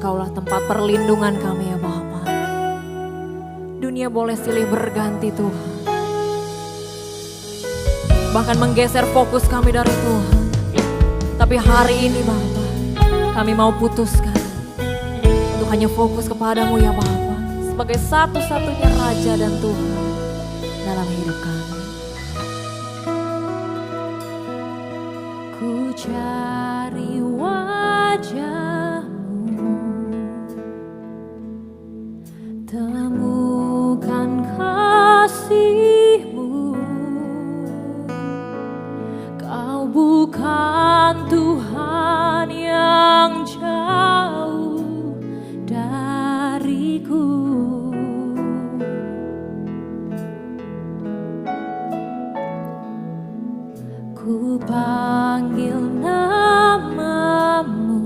Engkaulah tempat perlindungan kami ya Bapa. Dunia boleh silih berganti Tuhan, bahkan menggeser fokus kami dari Tuhan. Tapi hari ini Bapa, kami mau putuskan untuk hanya fokus kepadamu ya Bapa, sebagai satu-satunya Raja dan Tuhan dalam hidup kami. Ku cari wajah-Mu, temukan kasih-Mu. Kau bukan Tuhan yang jauh dariku. Ku panggil nama-Mu,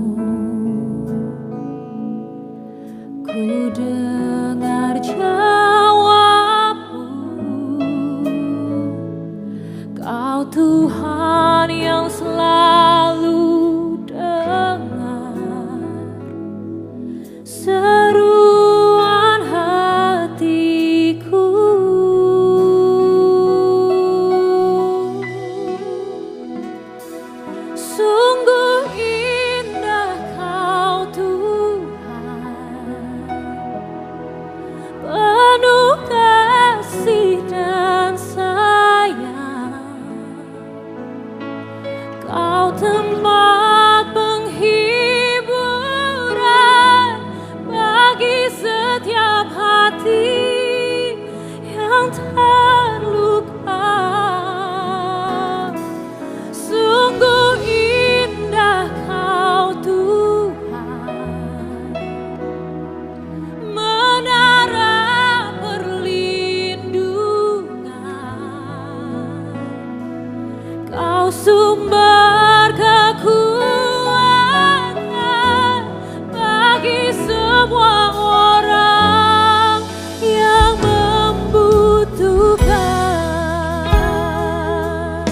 ku dengar jawab-Mu. Kau Tuhan yang selalu dengar seruan hatiku. Sungguh indah Kau Tuhan, penuh kasih dan sayang. Kau tempat penghiburan bagi setiap hati yang terluka. Sungguh indah Kau Tuhan, menara perlindungan. Kau sumber kekuatan bagi semua orang yang membutuhkan.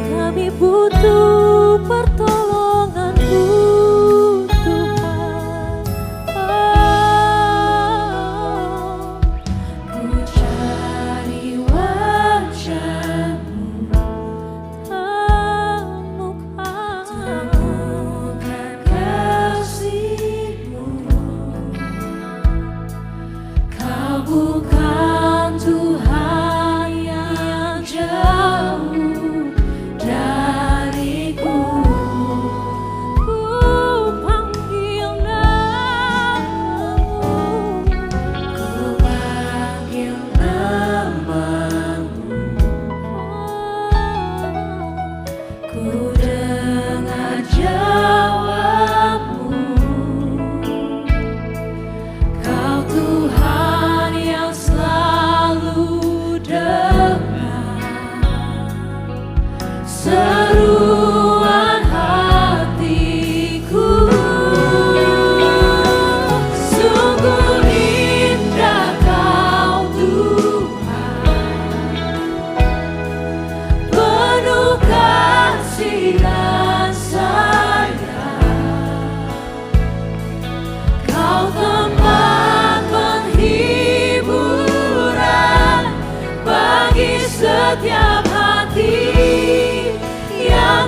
Kami butuh pertolongan-Mu Tuhan. Ku cari wajah-Mu, temukan kasih-Mu. Kau bukan Tuhan yang jauh dariku. Ku panggil nama-Mu, ku panggil nama-Mu. Ku dengar jawab-Mu. Kau Tuhan yang selalu dengar seruan hatiku. Sungguh indah Kau Tuhan, penuh kasih dan sayang. Kau tempat penghiburan bagi setiap hati yang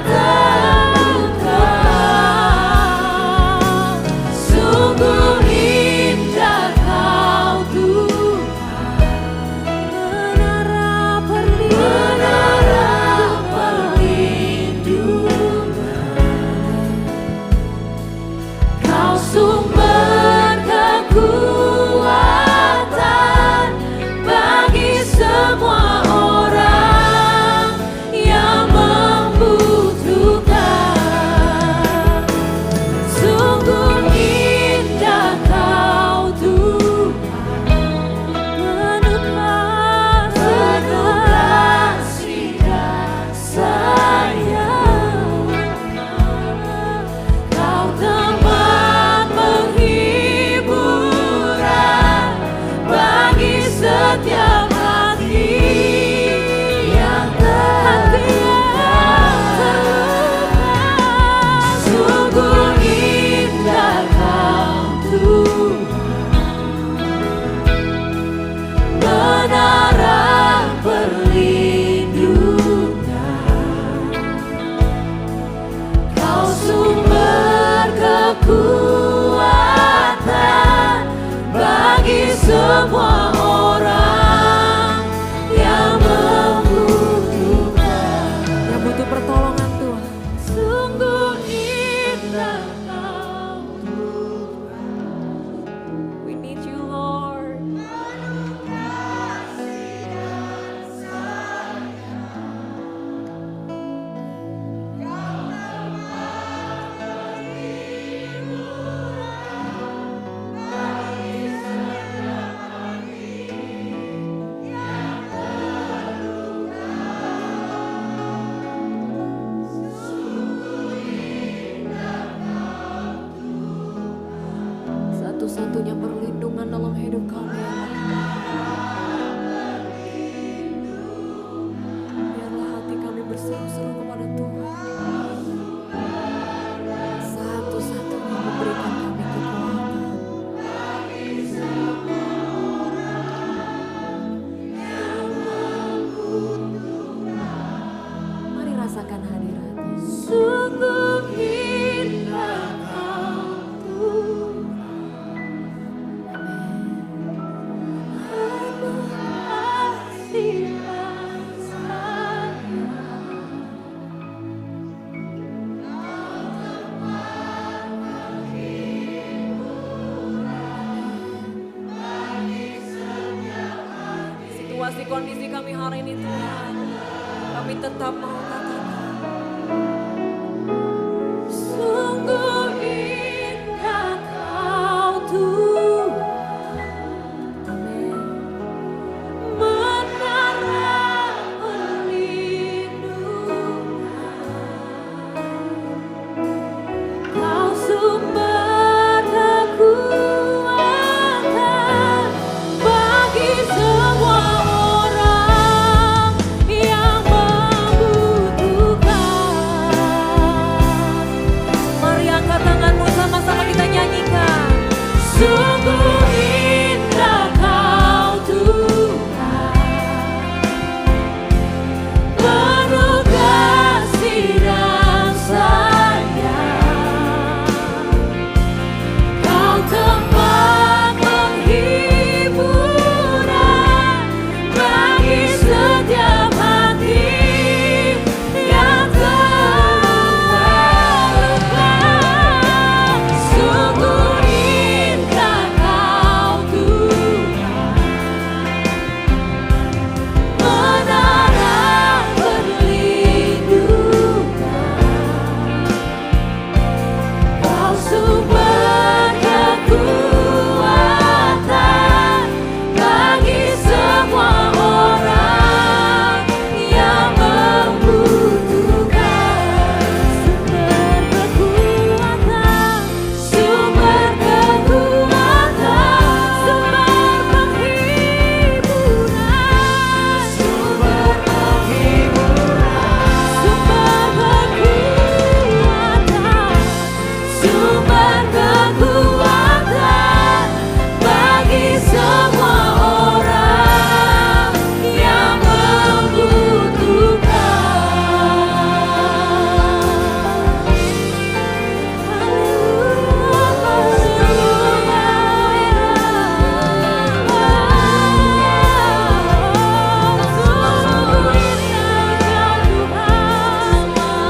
satu-satunya perlindungan dalam hidup kami ya Bapa. Biarlah hati kami berseru-seru kepada Tuhan. Satu-satunya memberikan kami kekuatan. Mari rasakan hadiratnya. Sungguh indah Kau Tuhan. Penuh kasih dan sayang. Situasi kondisi kami hari ini Tuhan, kami tetap mau katakan, sungguh indah Kau Tuhan. Amin. Menara perlindungan, Kau sumber kekuatan bagi semua orang yang membutuhkan. Mari angkat tanganmu sama-sama kita nyanyikan. Sungguh indah Kau Tuhan, penuh kasih dan sayang. Kau tempat penghiburan bagi setiap hati yang terluka. Sungguh indah Kau Tuhan, menara perlindungan. Kau sumber kekuatan bagi semua orang yang membutuhkan. Sumber kekuatan, sumber penghiburan, sumber penghiburan, sumber kekuatan, sumber kekuatan bagi semua orang yang membutuhkan.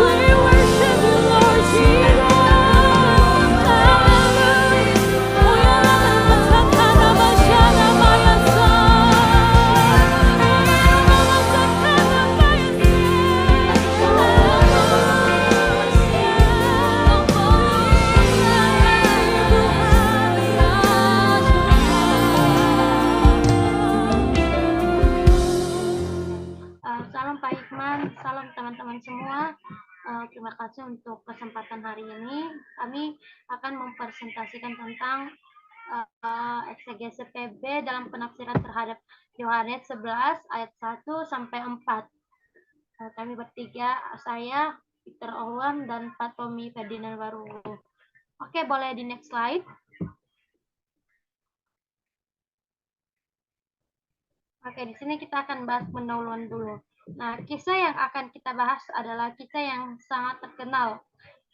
We worship you, Lord Salam Pak Hikman, salam teman-teman semua. Terima kasih untuk kesempatan hari ini. Kami akan mempresentasikan tentang eksegese PB dalam penafsiran terhadap Yohanes 11 ayat 1 sampai 4. Kami bertiga, saya, Peter Owen, dan Pak Tommy Ferdinand Baru. Oke, boleh di next slide. Oke, di sini kita akan bahas pendahuluan dulu. Nah, kisah yang akan kita bahas adalah kisah yang sangat terkenal.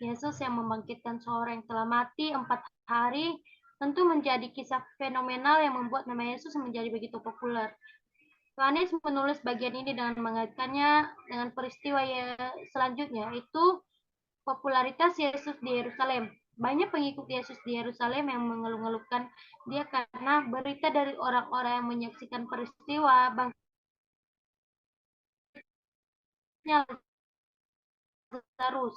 Yesus yang membangkitkan seorang yang telah mati 4 hari, tentu menjadi kisah fenomenal yang membuat nama Yesus menjadi begitu populer. Yohanes menulis bagian ini dengan mengaitkannya dengan peristiwa selanjutnya, yaitu popularitas Yesus di Yerusalem. Banyak pengikut Yesus di Yerusalem yang mengeluh-ngeluhkan dia karena berita dari orang-orang yang menyaksikan peristiwa bangkitnya Lazarus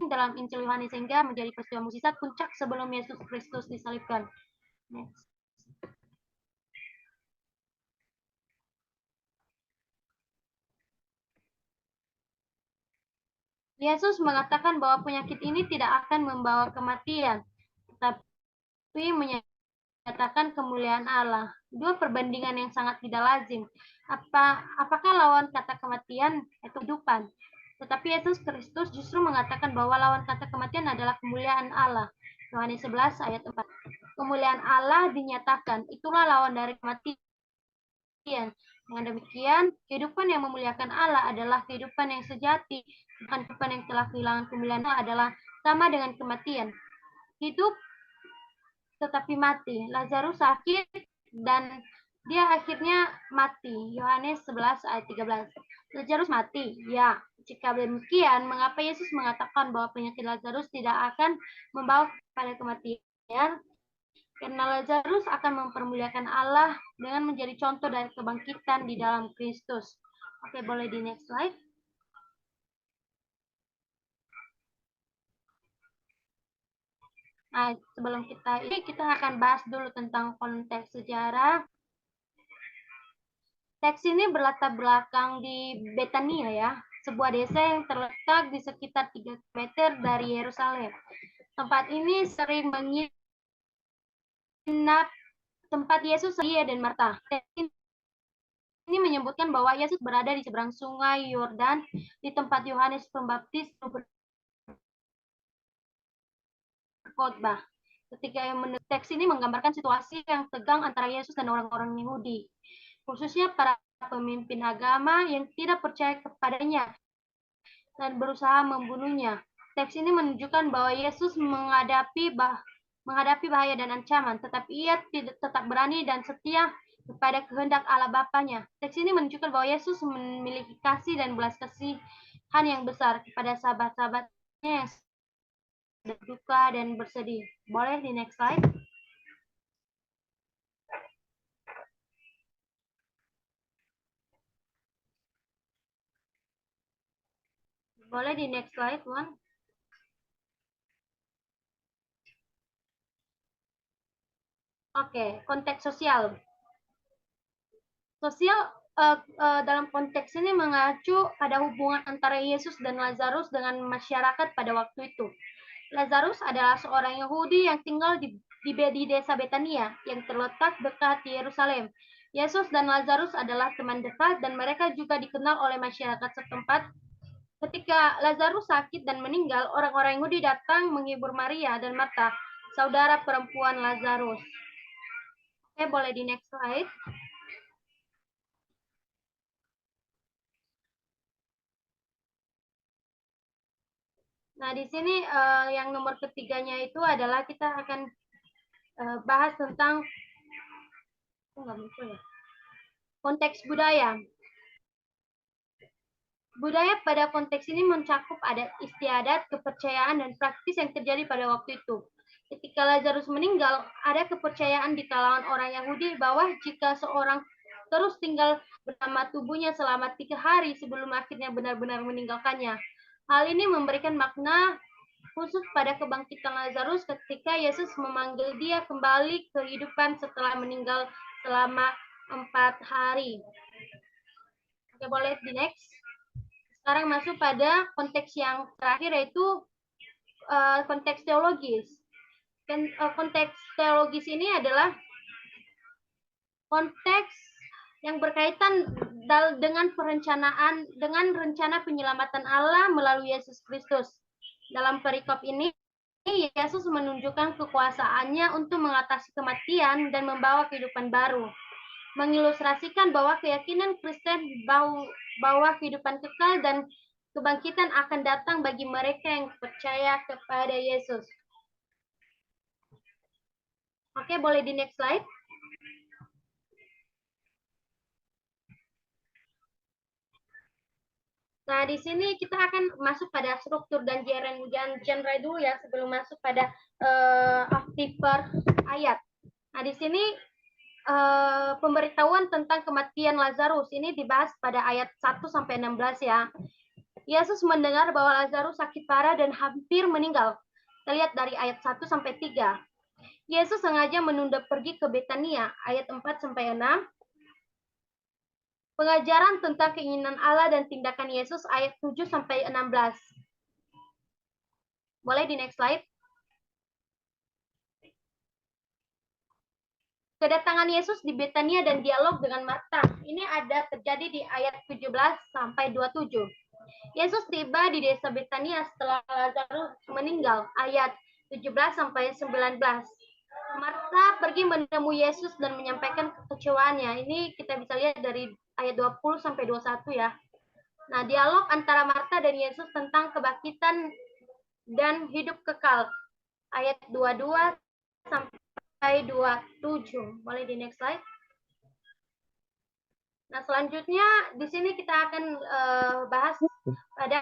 dalam Injil Yohanes, sehingga menjadi peristiwa mukjizat puncak sebelum Yesus Kristus disalibkan. Next. Yesus mengatakan bahwa penyakit ini tidak akan membawa kematian, tetapi menyatakan kemuliaan Allah. Dua perbandingan yang sangat tidak lazim. Apakah lawan kata kematian itu kehidupan? Tetapi Yesus Kristus justru mengatakan bahwa lawan kata kematian adalah kemuliaan Allah. Yohanes 11 ayat 4. Kemuliaan Allah dinyatakan, itulah lawan dari kematian. Dengan demikian, kehidupan yang memuliakan Allah adalah kehidupan yang sejati, bukan kehidupan yang telah kehilangan kemuliaan Allah adalah sama dengan kematian. Hidup tetapi mati. Lazarus sakit dan dia akhirnya mati. Yohanes 11 ayat 13. Lazarus mati. Ya, jika demikian, mengapa Yesus mengatakan bahwa penyakit Lazarus tidak akan membawa pada kematian? Karena Lazarus akan mempermuliakan Allah dengan menjadi contoh dari kebangkitan di dalam Kristus. Oke, boleh di next slide. Nah, sebelum kita akan bahas dulu tentang konteks sejarah. Teks ini berlatar belakang di Betania ya, sebuah desa yang terletak di sekitar 3 meter dari Yerusalem. Tempat ini sering menginap tempat Yesus, Maria dan Marta. Teks ini menyebutkan bahwa Yesus berada di seberang sungai Yordan di tempat Yohanes Pembaptis berkhotbah. Ketika teks ini menggambarkan situasi yang tegang antara Yesus dan orang-orang Yahudi, khususnya para pemimpin agama yang tidak percaya kepadanya dan berusaha membunuhnya. Teks ini menunjukkan bahwa Yesus menghadapi bahaya dan ancaman, tetapi ia tetap berani dan setia kepada kehendak Allah Bapanya. Teks ini menunjukkan bahwa Yesus memiliki kasih dan belas kasihan yang besar kepada sahabat-sahabatnya yang berduka dan bersedih. Boleh di next slide? Boleh di next slide, Wan? Oke, konteks sosial. Sosial dalam konteks ini mengacu pada hubungan antara Yesus dan Lazarus dengan masyarakat pada waktu itu. Lazarus adalah seorang Yahudi yang tinggal di desa Betania yang terletak dekat di Yerusalem. Yesus dan Lazarus adalah teman dekat dan mereka juga dikenal oleh masyarakat setempat. Ketika Lazarus sakit dan meninggal, orang-orang Yahudi datang menghibur Maria dan Marta, saudara perempuan Lazarus. Oke, boleh di next slide. Nah, di sini yang nomor ketiganya itu adalah kita akan bahas tentang konteks budaya. Budaya pada konteks ini mencakup adat istiadat, kepercayaan, dan praktis yang terjadi pada waktu itu. Ketika Lazarus meninggal, ada kepercayaan di kalangan orang Yahudi bahwa jika seorang terus tinggal bersama tubuhnya selama 3 hari sebelum akhirnya benar-benar meninggalkannya. Hal ini memberikan makna khusus pada kebangkitan Lazarus ketika Yesus memanggil dia kembali ke kehidupan setelah meninggal selama 4 hari. Oke, boleh di next. Sekarang masuk pada konteks yang terakhir yaitu konteks teologis. Konteks teologis ini adalah konteks yang berkaitan dengan rencana penyelamatan Allah melalui Yesus Kristus. Dalam perikop ini, Yesus menunjukkan kekuasaannya untuk mengatasi kematian dan membawa kehidupan baru. Mengilustrasikan bahwa keyakinan Kristen bahwa kehidupan kekal dan kebangkitan akan datang bagi mereka yang percaya kepada Yesus. Oke, boleh di next slide. Nah, di sini kita akan masuk pada struktur dan genre dulu ya sebelum masuk pada arti per ayat. Nah, di sini pemberitahuan tentang kematian Lazarus ini dibahas pada ayat 1 sampai 16 ya. Yesus mendengar bahwa Lazarus sakit parah dan hampir meninggal. Kita lihat dari ayat 1 sampai 3. Yesus sengaja menunda pergi ke Betania, ayat 4 sampai 6. Pengajaran tentang keinginan Allah dan tindakan Yesus, ayat 7 sampai 16. Boleh di next slide. kedatangan Yesus di Betania dan dialog dengan Marta. Ini ada terjadi di ayat 17 sampai 27. Yesus tiba di desa Betania setelah Lazarus meninggal. Ayat 17 sampai 19. Marta pergi menemui Yesus dan menyampaikan kekecewaannya. Ini kita bisa lihat dari ayat 20 sampai 21 ya. Nah, dialog antara Marta dan Yesus tentang kebangkitan dan hidup kekal. Ayat 22 sampai 27. Boleh di next slide. Nah, selanjutnya di sini kita akan bahas pada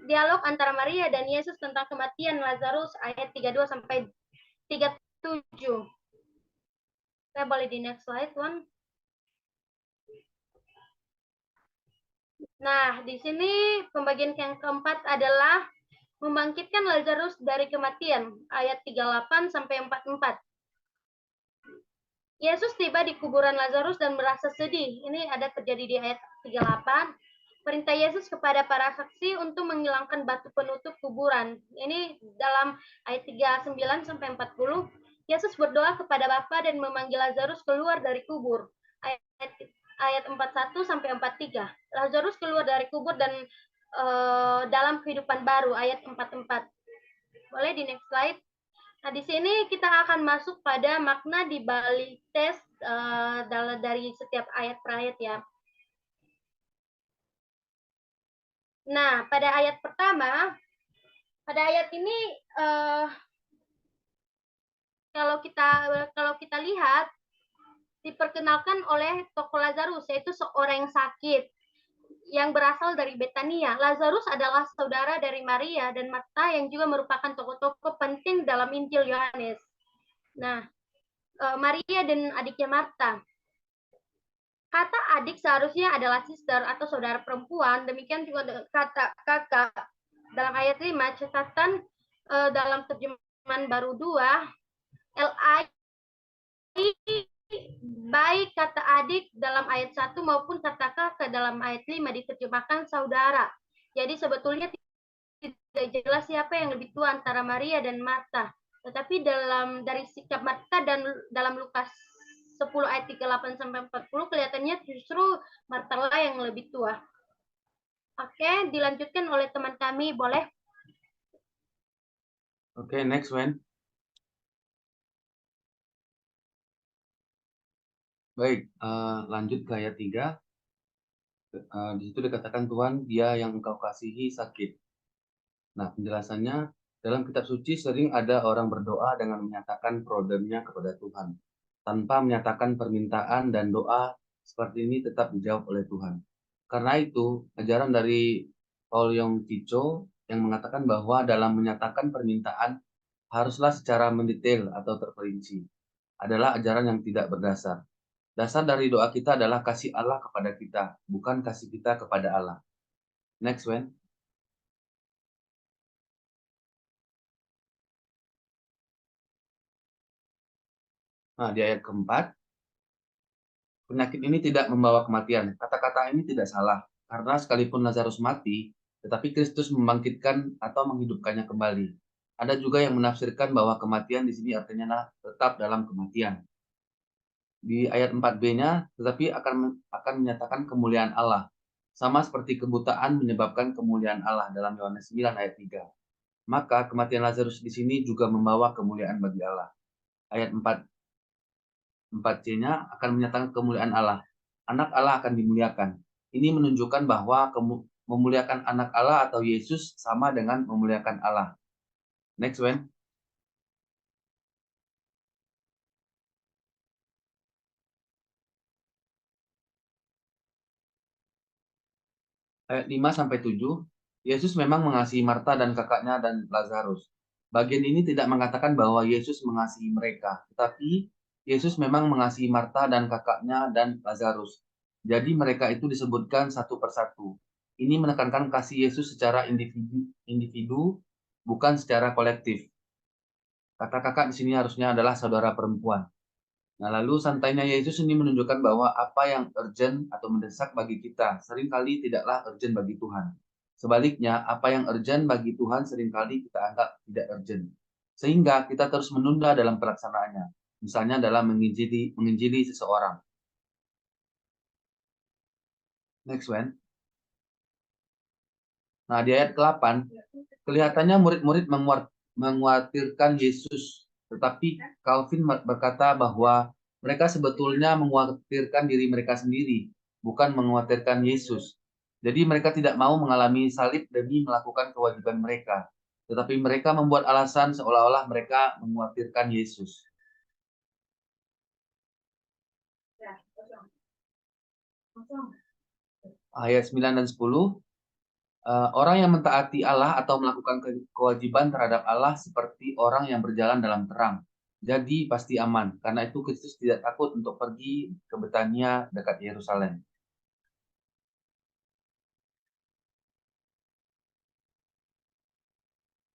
dialog antara Maria dan Yesus tentang kematian Lazarus ayat 32 sampai 37. Saya boleh di next slide, Tuan. Nah, di sini pembagian yang keempat adalah membangkitkan Lazarus dari kematian, ayat 38 sampai 44. Yesus tiba di kuburan Lazarus dan merasa sedih. Ini ada terjadi di ayat 38. Perintah Yesus kepada para saksi untuk menghilangkan batu penutup kuburan. Ini dalam ayat 39 sampai 40. Yesus berdoa kepada Bapa dan memanggil Lazarus keluar dari kubur. Ayat 41 sampai 43. Lazarus keluar dari kubur dan dalam kehidupan baru, ayat 44. Boleh di next slide. Nah, di sini kita akan masuk pada makna di balik tes dari setiap ayat per ayat ya. Nah, pada ayat pertama, pada ayat ini kalau kita lihat diperkenalkan oleh tokoh Lazarus, yaitu seorang yang sakit yang berasal dari Betania. Lazarus adalah saudara dari Maria dan Marta yang juga merupakan tokoh-tokoh penting dalam Injil Yohanes. Nah, Maria dan adiknya Marta. Kata adik seharusnya adalah sister atau saudara perempuan. Demikian juga kata kakak. Dalam ayat 5, catatan dalam terjemahan baru 2, LI baik kata adik dalam ayat 1 maupun kata kakak dalam ayat 5 diterjemahkan saudara. Jadi sebetulnya tidak jelas siapa yang lebih tua antara Maria dan Marta. Tetapi dari sikap Marta dan dalam Lukas 10 ayat 38 sampai 40 kelihatannya justru Marta lah yang lebih tua. Oke, dilanjutkan oleh teman kami, boleh? Oke, next Wen. Baik, lanjut ke ayat 3. Di situ dikatakan Tuhan, dia yang engkau kasihi sakit. Nah, penjelasannya, dalam kitab suci sering ada orang berdoa dengan menyatakan problemnya kepada Tuhan. Tanpa menyatakan permintaan dan doa seperti ini tetap dijawab oleh Tuhan. Karena itu, ajaran dari Paul Yong Chicho yang mengatakan bahwa dalam menyatakan permintaan haruslah secara mendetail atau terperinci. Adalah ajaran yang tidak berdasar. Dasar dari doa kita adalah kasih Allah kepada kita, bukan kasih kita kepada Allah. Next, Wen. Nah, di ayat keempat, penyakit ini tidak membawa kematian. Kata-kata ini tidak salah, karena sekalipun Lazarus mati, tetapi Kristus membangkitkan atau menghidupkannya kembali. Ada juga yang menafsirkan bahwa kematian di sini artinya tetap dalam kematian. Di ayat 4b-nya, tetapi akan menyatakan kemuliaan Allah. Sama seperti kebutaan menyebabkan kemuliaan Allah dalam Yohanes 9 ayat 3. Maka kematian Lazarus di sini juga membawa kemuliaan bagi Allah. Ayat 4c-nya akan menyatakan kemuliaan Allah. Anak Allah akan dimuliakan. Ini menunjukkan bahwa memuliakan anak Allah atau Yesus sama dengan memuliakan Allah. Next, Wen. Ayat 5-7, Yesus memang mengasihi Marta dan kakaknya dan Lazarus. Bagian ini tidak mengatakan bahwa Yesus mengasihi mereka, tetapi Yesus memang mengasihi Marta dan kakaknya dan Lazarus. Jadi mereka itu disebutkan satu persatu. Ini menekankan kasih Yesus secara individu bukan secara kolektif. Kata kakak di sini harusnya adalah saudara perempuan. Nah, lalu santainya Yesus ini menunjukkan bahwa apa yang urgent atau mendesak bagi kita seringkali tidaklah urgent bagi Tuhan. Sebaliknya, apa yang urgent bagi Tuhan seringkali kita anggap tidak urgent. Sehingga kita terus menunda dalam pelaksanaannya. Misalnya dalam menginjili seseorang. Next one. Nah, di ayat ke-8, kelihatannya murid-murid mengkhawatirkan Yesus. Tetapi Calvin berkata bahwa mereka sebetulnya mengkhawatirkan diri mereka sendiri, bukan mengkhawatirkan Yesus. Jadi mereka tidak mau mengalami salib demi melakukan kewajiban mereka. Tetapi mereka membuat alasan seolah-olah mereka mengkhawatirkan Yesus. Ayat 9 dan 10. Orang yang mentaati Allah atau melakukan kewajiban terhadap Allah seperti orang yang berjalan dalam terang. Jadi pasti aman. Karena itu Kristus tidak takut untuk pergi ke Betania dekat Yerusalem.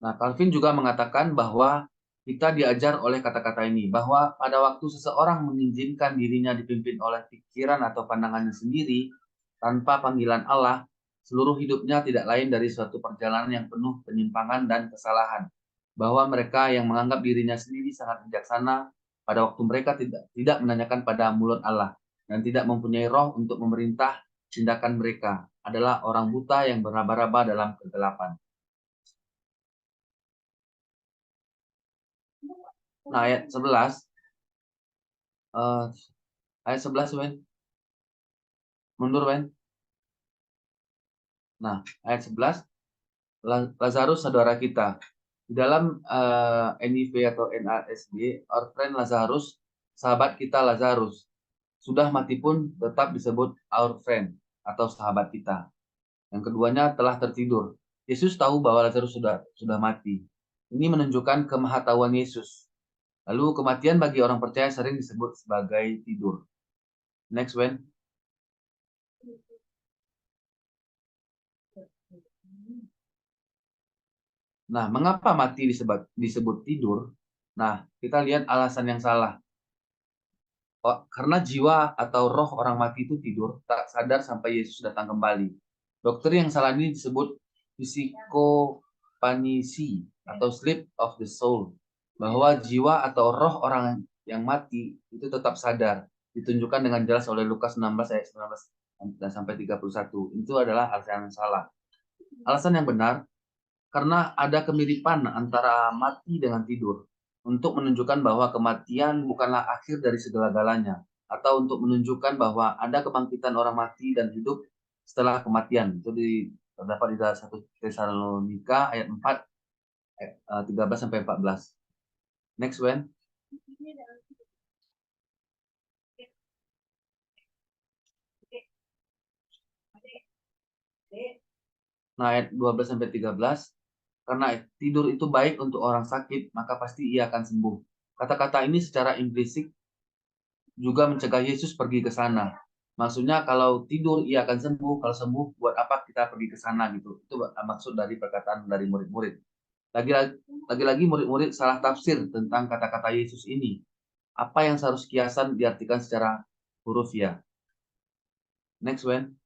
Nah, Calvin juga mengatakan bahwa kita diajar oleh kata-kata ini, bahwa pada waktu seseorang mengizinkan dirinya dipimpin oleh pikiran atau pandangannya sendiri, tanpa panggilan Allah, seluruh hidupnya tidak lain dari suatu perjalanan yang penuh penyimpangan dan kesalahan. Bahwa mereka yang menganggap dirinya sendiri sangat bijaksana, pada waktu mereka tidak menanyakan pada mulut Allah, dan tidak mempunyai roh untuk memerintah tindakan mereka, adalah orang buta yang beraba-raba dalam kegelapan. Nah, ayat 11. Ayat 11, Wen. Mundur, Wen. Nah, ayat 11. Lazarus saudara kita. Di dalam NIV atau NASB, our friend Lazarus, sahabat kita Lazarus, sudah mati pun tetap disebut our friend atau sahabat kita. Yang keduanya telah tertidur. Yesus tahu bahwa Lazarus sudah mati. Ini menunjukkan kemahatauan Yesus. Lalu kematian bagi orang percaya sering disebut sebagai tidur. Next, Wen. Nah, mengapa mati disebut tidur? Nah, kita lihat alasan yang salah. Karena jiwa atau roh orang mati itu tidur, tak sadar sampai Yesus datang kembali. Dokter yang salah ini disebut psikopanisi atau sleep of the soul. Bahwa jiwa atau roh orang yang mati itu tetap sadar. Ditunjukkan dengan jelas oleh Lukas 16 ayat 19 dan sampai 31. Itu adalah alasan yang salah. Alasan yang benar, karena ada kemiripan antara mati dengan tidur, untuk menunjukkan bahwa kematian bukanlah akhir dari segala-galanya, atau untuk menunjukkan bahwa ada kebangkitan orang mati dan hidup setelah kematian. Itu terdapat di dalam 1 Tesalonika ayat 4 ayat 13 sampai 14. Next, Wen. Nah, ayat 12 sampai 13. Karena tidur itu baik untuk orang sakit, maka pasti ia akan sembuh. Kata-kata ini secara implisit juga mencegah Yesus pergi ke sana. Maksudnya kalau tidur ia akan sembuh, kalau sembuh buat apa kita pergi ke sana gitu. Itu maksud dari perkataan dari murid-murid. Lagi-lagi murid-murid salah tafsir tentang kata-kata Yesus ini. Apa yang seharus kiasan diartikan secara hurufiah. Next, Wen.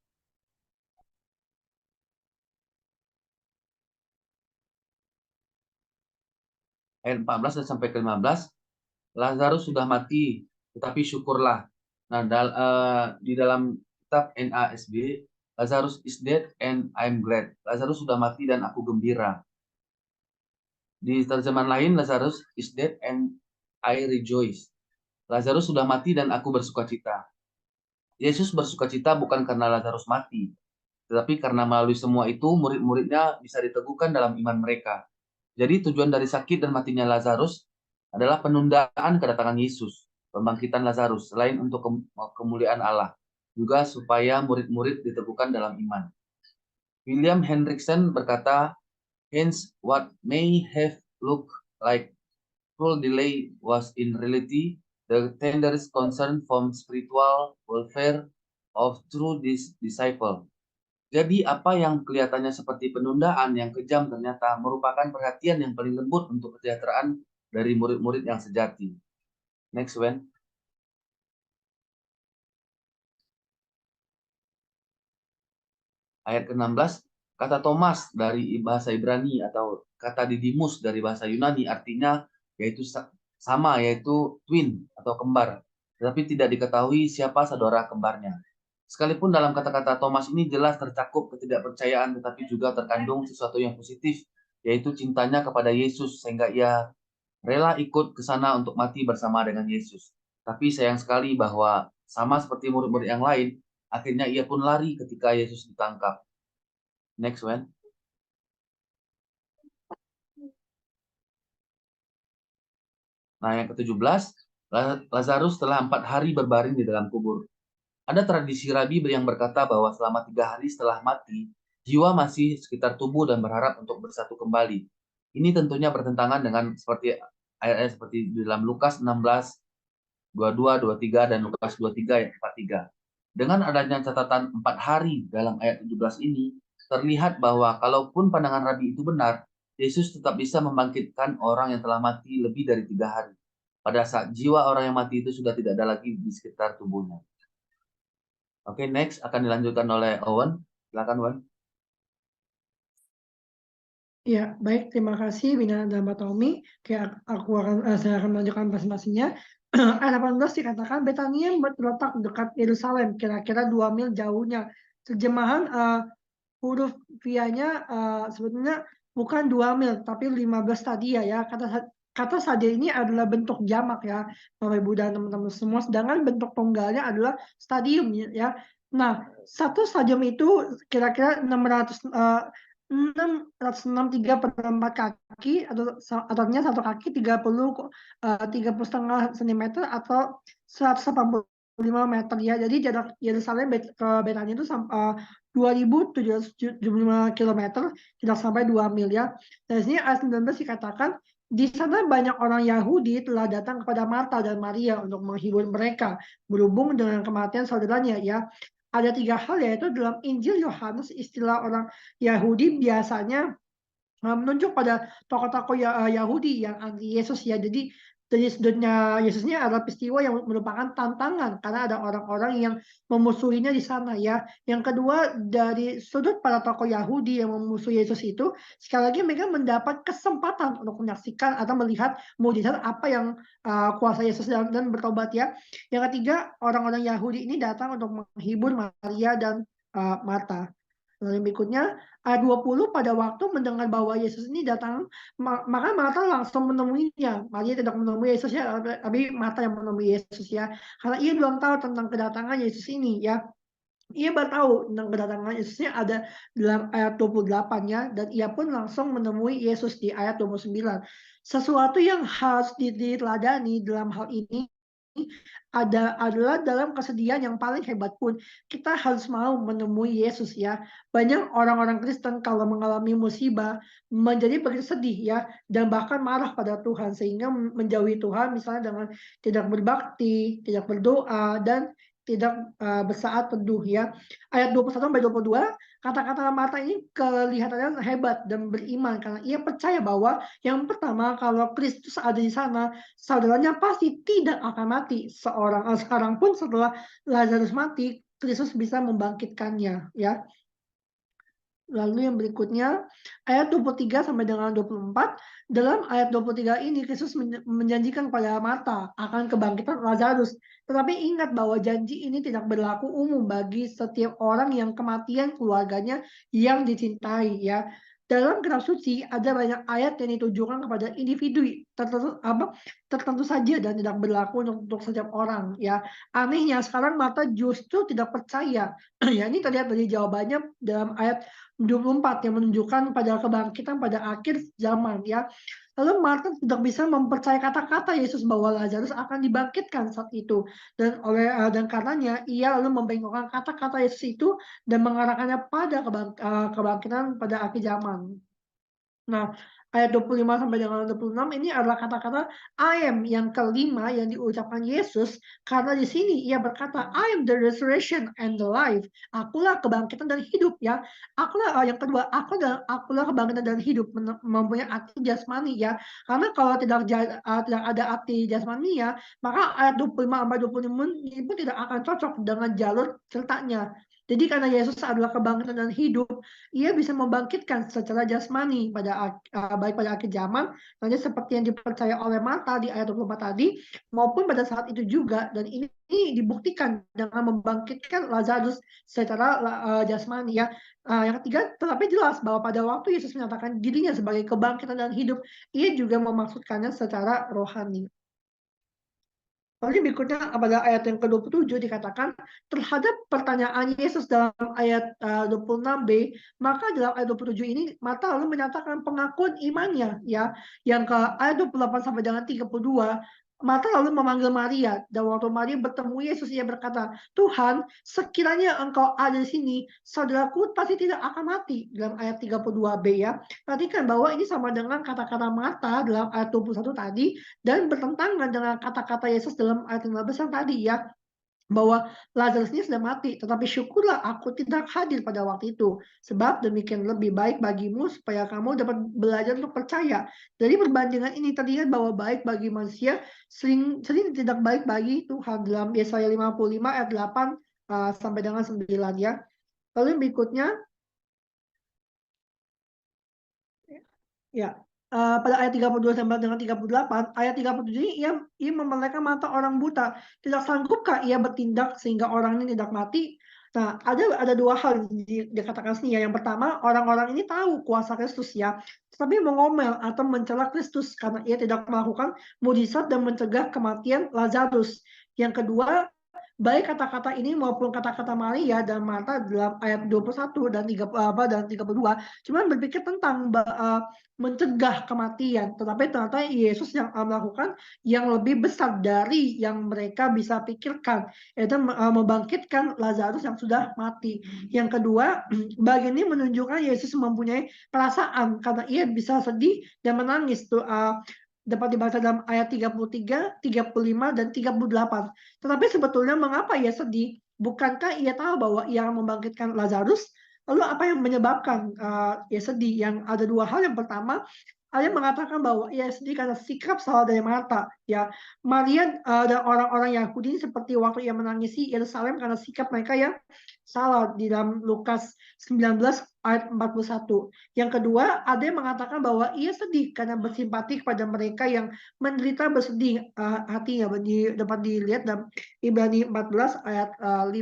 Ayat 14 dan sampai ke 15. Lazarus sudah mati, tetapi syukurlah. Nah, di dalam kitab NASB, Lazarus is dead and I'm glad. Lazarus sudah mati dan aku gembira. Di terjemahan lain, Lazarus is dead and I rejoice. Lazarus sudah mati dan aku bersukacita. Yesus bersukacita bukan karena Lazarus mati, tetapi karena melalui semua itu murid-muridnya bisa diteguhkan dalam iman mereka. Jadi tujuan dari sakit dan matinya Lazarus adalah penundaan kedatangan Yesus, pembangkitan Lazarus, selain untuk kemuliaan Allah, juga supaya murid-murid diteguhkan dalam iman. William Hendrickson berkata, hence what may have looked like cruel delay was in reality the tenderest concern from spiritual welfare of true disciple. Jadi apa yang kelihatannya seperti penundaan yang kejam ternyata merupakan perhatian yang paling lembut untuk kesejahteraan dari murid-murid yang sejati. Next, Wen. Ayat ke-16, kata Thomas dari bahasa Ibrani atau kata Didimus dari bahasa Yunani artinya yaitu sama, yaitu twin atau kembar. Tetapi tidak diketahui siapa saudara kembarnya. Sekalipun dalam kata-kata Thomas ini jelas tercakup ketidakpercayaan, tetapi juga terkandung sesuatu yang positif, yaitu cintanya kepada Yesus, sehingga ia rela ikut ke sana untuk mati bersama dengan Yesus. Tapi sayang sekali bahwa sama seperti murid-murid yang lain, akhirnya ia pun lari ketika Yesus ditangkap. Next one. Nah, yang ke-17, Lazarus telah 4 hari berbaring di dalam kubur. Ada tradisi rabi yang berkata bahwa selama 3 hari setelah mati, jiwa masih sekitar tubuh dan berharap untuk bersatu kembali. Ini tentunya bertentangan dengan seperti ayat-ayat seperti di dalam Lukas 16, 22, 23, dan Lukas 23 ayat 43. Dengan adanya catatan 4 hari dalam ayat 17 ini, terlihat bahwa kalaupun pandangan rabi itu benar, Yesus tetap bisa membangkitkan orang yang telah mati lebih dari 3 hari. Pada saat jiwa orang yang mati itu sudah tidak ada lagi di sekitar tubuhnya. Oke, next akan dilanjutkan oleh Owen. Silakan, Owen. Ya, baik. Terima kasih Bina dan Mbak Tommy. Saya akan melanjutkan presentasinya. Ayat 18 dikatakan Betania terletak dekat Yerusalem, kira-kira 2 mil jauhnya. Terjemahan huruf via-nya sebetulnya bukan 2 mil, tapi 15 tadi ya. Kata saja ini adalah bentuk jamak ya, Bapak Ibu dan teman-teman semua. Sedangkan bentuk tunggalnya adalah stadium ya. Nah, satu stadium itu kira-kira 663 per 4 kaki, atau artinya satu kaki 30,5 cm atau 185 meter ya. Jadi jarak Yerusalem ke Betania itu 2.775 km, tidak sampai 2 mil ya. Dan sini ayat 19 dikatakan di sana banyak orang Yahudi telah datang kepada Marta dan Maria untuk menghibur mereka berhubung dengan kematian saudaranya ya. Ada 3 hal, yaitu dalam Injil Yohanes istilah orang Yahudi biasanya menunjuk pada tokoh-tokoh Yahudi yang anti Yesus ya. Jadi dari sudutnya Yesusnya adalah peristiwa yang merupakan tantangan karena ada orang-orang yang memusuhinya di sana ya. Yang kedua, dari sudut para tokoh Yahudi yang memusuhi Yesus itu, sekali lagi mereka mendapat kesempatan untuk menyaksikan atau melihat mukjizat apa yang kuasa Yesus dan bertobat ya. Yang ketiga, orang-orang Yahudi ini datang untuk menghibur Maria dan Marta. Lalu berikutnya, ayat 20, pada waktu mendengar bahwa Yesus ini datang, maka Marta langsung menemuinya. Maria tidak menemui Yesus ya, tapi Marta yang menemui Yesus ya. Karena ia belum tahu tentang kedatangan Yesus ini ya. Ia baru tahu tentang kedatangan Yesusnya ada dalam ayat 28 ya, dan ia pun langsung menemui Yesus di ayat 29. Sesuatu yang harus diteladani dalam hal ini adalah dalam kesedihan yang paling hebat pun kita harus mau menemui Yesus ya. Banyak orang-orang Kristen kalau mengalami musibah menjadi begitu sedih ya, dan bahkan marah pada Tuhan sehingga menjauhi Tuhan, misalnya dengan tidak berbakti, tidak berdoa, dan tidak bersaat teduh ya. Ayat 21 sampai 22, kata-kata Marta ini kelihatannya hebat dan beriman karena ia percaya bahwa yang pertama, kalau Kristus ada di sana, saudaranya pasti tidak akan mati. Sekarang pun setelah Lazarus mati, Kristus bisa membangkitkannya ya. Lalu yang berikutnya, ayat 23 sampai dengan 24, dalam ayat 23 ini Kristus menjanjikan kepada Marta akan kebangkitan Lazarus. Tetapi ingat bahwa janji ini tidak berlaku umum bagi setiap orang yang kematian keluarganya yang dicintai ya. Dalam kitab suci ada banyak ayat yang ditujukan kepada individu tertentu saja dan tidak berlaku untuk setiap orang ya. Anehnya sekarang Marta justru tidak percaya. Ya, ini terlihat dari jawabannya dalam ayat 24 yang menunjukkan pada kebangkitan pada akhir zaman ya. Lalu Marta tidak bisa mempercayai kata-kata Yesus bahwa Lazarus akan dibangkitkan saat itu, dan karenanya ia lalu membengkokkan kata-kata Yesus itu dan mengarahkannya pada kebangkitan pada akhir zaman. Nah, ayat 25 sampai dengan 26 ini adalah kata-kata I am yang kelima yang diucapkan Yesus, karena di sini ia berkata I am the resurrection and the life. Akulah kebangkitan dan hidup ya. Yang kedua, akulah kebangkitan dan hidup, mempunyai arti jasmani ya. Karena kalau tidak ada arti jasmani ya, maka ayat 25 sampai 26 ini pun tidak akan cocok dengan jalur ceritanya. Jadi karena Yesus adalah kebangkitan dan hidup, ia bisa membangkitkan secara jasmani baik pada akhir zaman, nanti seperti yang dipercaya oleh Marta di ayat 24 tadi, maupun pada saat itu juga. Dan ini dibuktikan dengan membangkitkan Lazarus secara jasmani ya. Yang ketiga, tetapi jelas bahwa pada waktu Yesus menyatakan dirinya sebagai kebangkitan dan hidup, ia juga memaksudkannya secara rohani. Lalu berikutnya pada ayat yang ke-27 dikatakan terhadap pertanyaan Yesus dalam ayat 26b, maka dalam ayat 27 ini Marta lalu menyatakan pengakuan imannya ya. Yang ke ayat 28 sampai dengan 32, Marta lalu memanggil Maria, dan waktu Maria bertemu Yesus ia berkata, "Tuhan, sekiranya Engkau ada di sini, saudaraku pasti tidak akan mati." Dalam ayat 32b ya. Perhatikan bahwa ini sama dengan kata-kata Marta dalam ayat 21 tadi, dan bertentangan dengan kata-kata Yesus dalam ayat 15 yang tadi ya, bahwa Lazarus ini sudah mati, tetapi syukurlah aku tidak hadir pada waktu itu, sebab demikian lebih baik bagimu supaya kamu dapat belajar untuk percaya. Dari perbandingan ini terlihat bahwa baik bagi manusia sering tidak baik bagi Tuhan dalam Yesaya 55 ayat 8 sampai dengan 9 ya. Lalu berikutnya ya, pada ayat 32 sampai dengan 38, ayat 37 ini ia memelekkan mata orang buta. Tidak sanggupkah ia bertindak sehingga orang ini tidak mati? Nah, ada dua hal dikatakan sini ya. Yang pertama, orang-orang ini tahu kuasa Kristus ya, tetapi mengomel atau mencela Kristus karena ia tidak melakukan mujizat dan mencegah kematian Lazarus. Yang kedua, baik kata-kata ini maupun kata-kata Maria dan Marta dalam ayat 21 dan 32 cuman berpikir tentang mencegah kematian, tetapi ternyata Yesus yang melakukan yang lebih besar dari yang mereka bisa pikirkan, yaitu membangkitkan Lazarus yang sudah mati. Yang kedua, bagian ini menunjukkan Yesus mempunyai perasaan karena ia bisa sedih dan menangis dapat dibaca dalam ayat 33, 35, dan 38. Tetapi sebetulnya mengapa ia sedih? Bukankah ia tahu bahwa ia membangkitkan Lazarus? Lalu apa yang menyebabkan ia sedih? Yang ada dua hal. Yang pertama, ada yang mengatakan bahwa ia sedih karena sikap salah dari Marta. Ya, Maria dan orang-orang Yahudi seperti waktu ia menangisi Yerusalem karena sikap mereka yang salah di dalam Lukas 19 ayat 41. Yang kedua, ada yang mengatakan bahwa ia sedih karena bersimpati kepada mereka yang menderita bersedih hatinya. Dapat dilihat dalam Ibrani 14 ayat 5.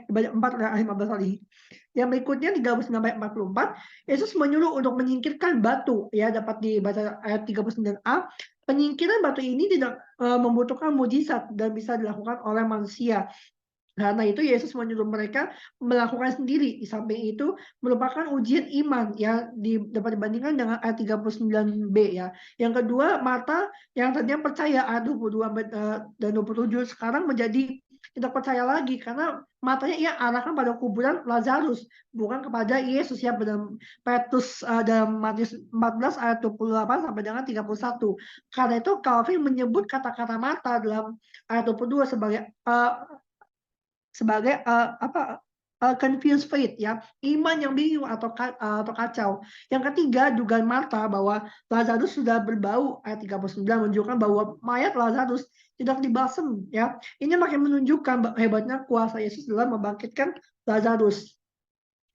Ibrani 4 ayat 15 tadi. Yang berikutnya 39 ayat 44, Yesus menyuruh untuk menyingkirkan batu ya, dapat dibaca ayat 39a. Penyingkiran batu ini tidak membutuhkan mujizat dan bisa dilakukan oleh manusia. Karena itu Yesus menyuruh mereka melakukan sendiri. Di samping itu merupakan ujian iman ya, dapat dibandingkan dengan ayat 39b ya. Yang kedua, Marta yang tadinya percaya ayat 22 dan 27 sekarang menjadi tidak percaya lagi karena matanya ia arahkan pada kuburan Lazarus, bukan kepada Yesus ya, dalam Petrus dalam Matius 14 ayat 28 sampai dengan 31. Karena itu Calvin menyebut kata-kata Marta dalam ayat 22 sebagai confused faith ya, iman yang bingung atau kacau. Yang ketiga, dugaan Marta bahwa Lazarus sudah berbau ayat 39 menunjukkan bahwa mayat Lazarus tidak dibasem ya. Ini makin menunjukkan hebatnya kuasa Yesus dalam membangkitkan Lazarus.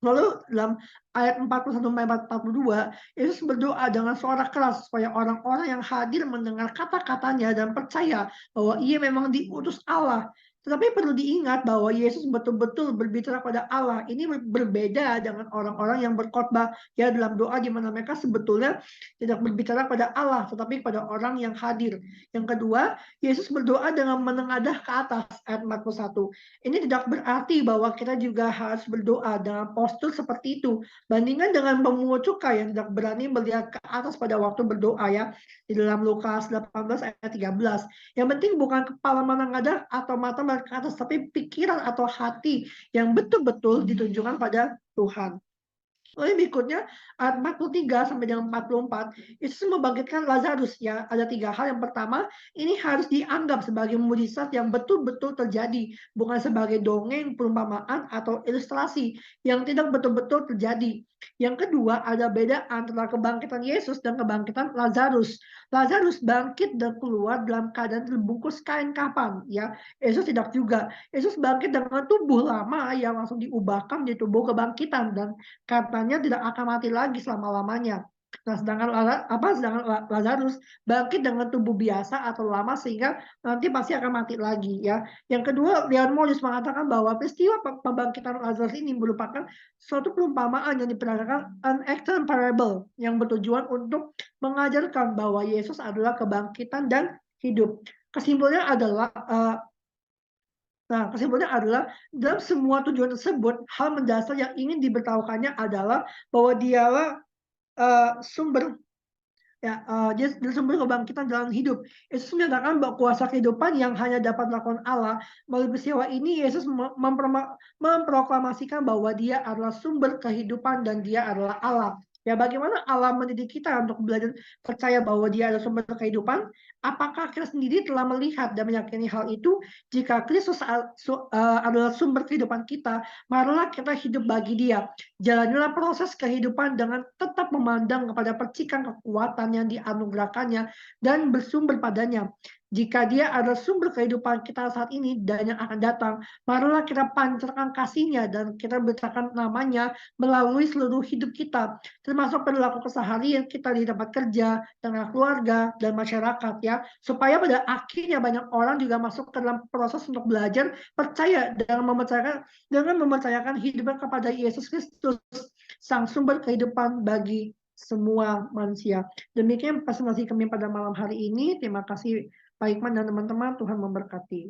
Lalu dalam ayat 41 sampai 42, Yesus berdoa dengan suara keras supaya orang-orang yang hadir mendengar kata-katanya dan percaya bahwa ia memang diutus Allah. Tetapi perlu diingat bahwa Yesus betul-betul berbicara pada Allah. Ini berbeda dengan orang-orang yang berkhotbah ya dalam doa di mana mereka sebetulnya tidak berbicara pada Allah, tetapi pada orang yang hadir. Yang kedua, Yesus berdoa dengan menengadah ke atas ayat 41. Ini tidak berarti bahwa kita juga harus berdoa dengan postur seperti itu. Bandingkan dengan pemungut cukai yang tidak berani melihat ke atas pada waktu berdoa ya, di dalam Lukas 18 ayat 13. Yang penting bukan kepala menengadah atau mata ke atas, tapi pikiran atau hati yang betul-betul ditunjukkan pada Tuhan. Lalu berikutnya ayat 43 sampai dengan 44, Yesus membangkitkan Lazarus ya. Ada tiga hal. Yang pertama, ini harus dianggap sebagai mujizat yang betul-betul terjadi, bukan sebagai dongeng, perumpamaan atau ilustrasi yang tidak betul-betul terjadi. Yang kedua, ada beda antara kebangkitan Yesus dan kebangkitan Lazarus. Lazarus bangkit dan keluar dalam keadaan terbungkus kain kafan, ya. Yesus tidak juga. Yesus bangkit dengan tubuh lama yang langsung diubahkan menjadi tubuh kebangkitan dan katanya tidak akan mati lagi selama-lamanya. Nah, sedangkan Lazarus bangkit dengan tubuh biasa atau lama sehingga nanti pasti akan mati lagi, ya. Yang kedua, Leon Morris mengatakan bahwa peristiwa pembangkitan Lazarus ini merupakan suatu perumpamaan yang diperagakan an excellent parable yang bertujuan untuk mengajarkan bahwa Yesus adalah kebangkitan dan hidup. Kesimpulannya adalah dalam semua tujuan tersebut, hal mendasar yang ingin diberitahukannya adalah bahwa dialah sumber dia sumber kebangkitan dalam hidup. Yesus menyatakan bahwa kuasa kehidupan yang hanya dapat dilakukan Allah. Melalui peristiwa ini, Yesus memproklamasikan bahwa dia adalah sumber kehidupan dan dia adalah Allah. Ya, bagaimana Allah mendidik kita untuk belajar percaya bahwa dia adalah sumber kehidupan? Apakah kita sendiri telah melihat dan meyakini hal itu? Jika Kristus adalah sumber kehidupan kita, marilah kita hidup bagi dia. Jalanilah proses kehidupan dengan tetap memandang kepada percikan kekuatan yang dianugerahkannya dan bersumber padanya. Jika dia adalah sumber kehidupan kita saat ini dan yang akan datang, marilah kita pancarkan kasih-Nya dan kita beritakan namanya melalui seluruh hidup kita, termasuk perilaku keseharian kita di tempat kerja, tengah keluarga, dan masyarakat, ya, supaya pada akhirnya banyak orang juga masuk ke dalam proses untuk belajar percaya dengan mempercayakan hidupnya kepada Yesus Kristus, Sang Sumber kehidupan bagi semua manusia. Demikian presentasi kami pada malam hari ini. Terima kasih Pak Hikman dan teman-teman. Tuhan memberkati.